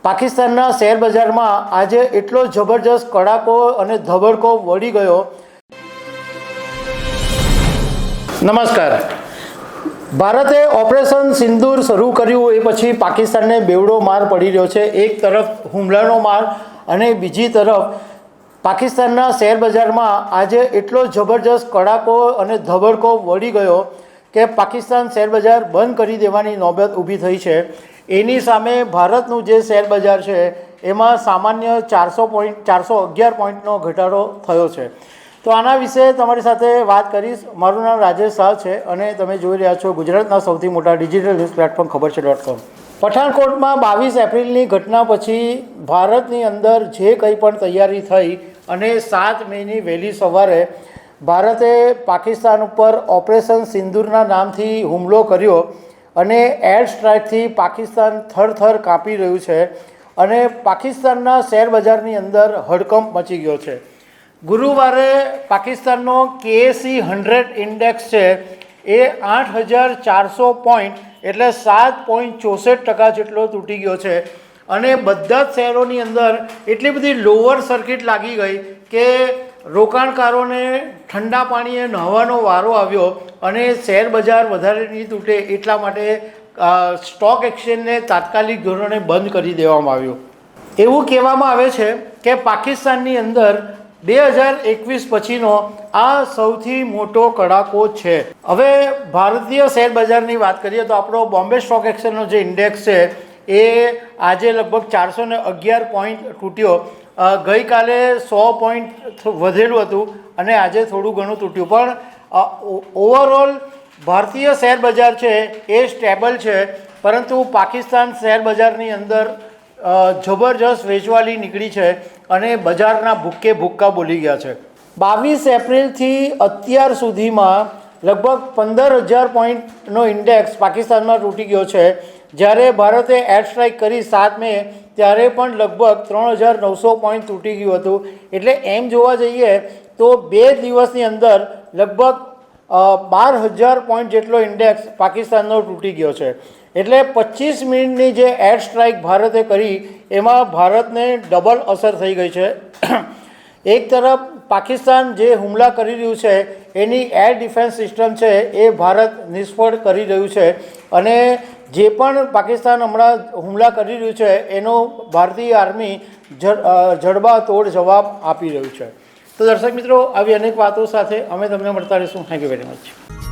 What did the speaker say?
પાકિસ્તાનના શેર બજારમાં આજે એટલો જબરજસ્ત કડાકો અને ધબડકો વળી ગયો। નમસ્કાર। ભારતે ઓપરેશન સિંદૂર શરૂ કર્યું એ પછી પાકિસ્તાનને બેવડો માર પડી રહ્યો છે। એક તરફ હુમલાનો માર અને બીજી તરફ પાકિસ્તાનના શેર બજારમાં આજે એટલો જબરજસ્ત કડાકો અને ધબડકો વળી ગયો કે પાકિસ્તાન શેર બજાર બંધ કરી દેવાની નોબત ઊભી થઈ છે। એની સામે ભારતનું જે શેર બજાર છે એમાં સામાન્ય 411 પોઈન્ટનો ઘટાડો થયો છે। તો આના વિશે તમારી સાથે વાત કરીશ। મારું નામ રાજેશ શાહ છે અને તમે જોઈ રહ્યા છો ગુજરાતના સૌથી મોટા ડિજિટલ ન્યૂઝ પ્લેટફોર્મ ખબર છે.com। પઠાણકોટમાં 22 એપ્રિલની ઘટના પછી ભારતની અંદર જે કંઈ પણ તૈયારી થઈ અને 7 મેની વહેલી સવારે ભારતે પાકિસ્તાન ઉપર ઓપરેશન સિંદૂરના નામથી હુમલો કર્યો અને એર સ્ટ્રાઇકથી પાકિસ્તાન થરથર કાપી રહ્યું છે અને પાકિસ્તાનના શેર બજારની અંદર હડકંપ મચી ગયો છે। ગુરુવારે પાકિસ્તાનનો KSE 100 ઇન્ડેક્સ છે એ 8,400 પોઈન્ટ એટલે 7.64% જેટલો તૂટી ગયો છે અને બધા જ શહેરોની અંદર એટલી બધી લોઅર સર્કિટ લાગી ગઈ કે રોકાણકારોને ઠંડા પાણીએ નહાવાનો વારો આવ્યો અને શેર બજાર વધારે નહીં તૂટે એટલા માટે સ્ટોક એક્સચેન્જને તાત્કાલિક ધોરણે બંધ કરી દેવામાં આવ્યું। એવું કહેવામાં આવે છે કે પાકિસ્તાનની અંદર 2021 પછીનો આ સૌથી મોટો કડાકો છે। હવે ભારતીય શેર બજારની વાત કરીએ તો આપણો બોમ્બે સ્ટોક એક્સચેન્જનો જે ઇન્ડેક્સ છે એ આજે લગભગ 411 પોઈન્ટ તૂટ્યો। ગઈકાલે 100 પોઈન્ટ વધેલું હતું અને આજે થોડું ઘણું તૂટ્યું, પણ ઓવરઓલ ભારતીય શેર બજાર છે એ સ્ટેબલ છે, પરંતુ પાકિસ્તાન શેર બજારની અંદર જબરજસ્ત વેચવાલી નીકળી છે અને બજારના ભૂક્કે ભૂક્કા બોલી ગયા છે। 22 એપ્રિલથી અત્યાર સુધીમાં લગભગ 15,000 પોઈન્ટનો ઇન્ડેક્સ પાકિસ્તાનમાં તૂટી ગયો છે, જ્યારે ભારતે એર સ્ટ્રાઇક કરી 7 મે ત્યારે પણ લગભગ 3,900 પોઈન્ટ તૂટી ગયું હતું। એટલે એમ જોવા જઈએ તો 2 દિવસની અંદર લગભગ 12,000 પોઈન્ટ જેટલો ઇન્ડેક્સ પાકિસ્તાનનો તૂટી ગયો છે। એટલે 25 મિનિટની જે એર સ્ટ્રાઇક ભારતે કરી એમાં ભારતને ડબલ અસર થઈ ગઈ છે। એક તરફ પાકિસ્તાન જે હુમલા કરી રહ્યું છે એની એર ડિફેન્સ સિસ્ટમ છે એ ભારત નિષ્ફળ કરી રહ્યું છે અને જે પણ પાકિસ્તાન હમણાં હુમલા કરી રહ્યું છે એનો ભારતીય આર્મી જડબાતોડ જવાબ આપી રહ્યું છે। તો દર્શક મિત્રો, આવી અનેક વાતો સાથે અમે તમને મળતા રહીશું। Thank you very much.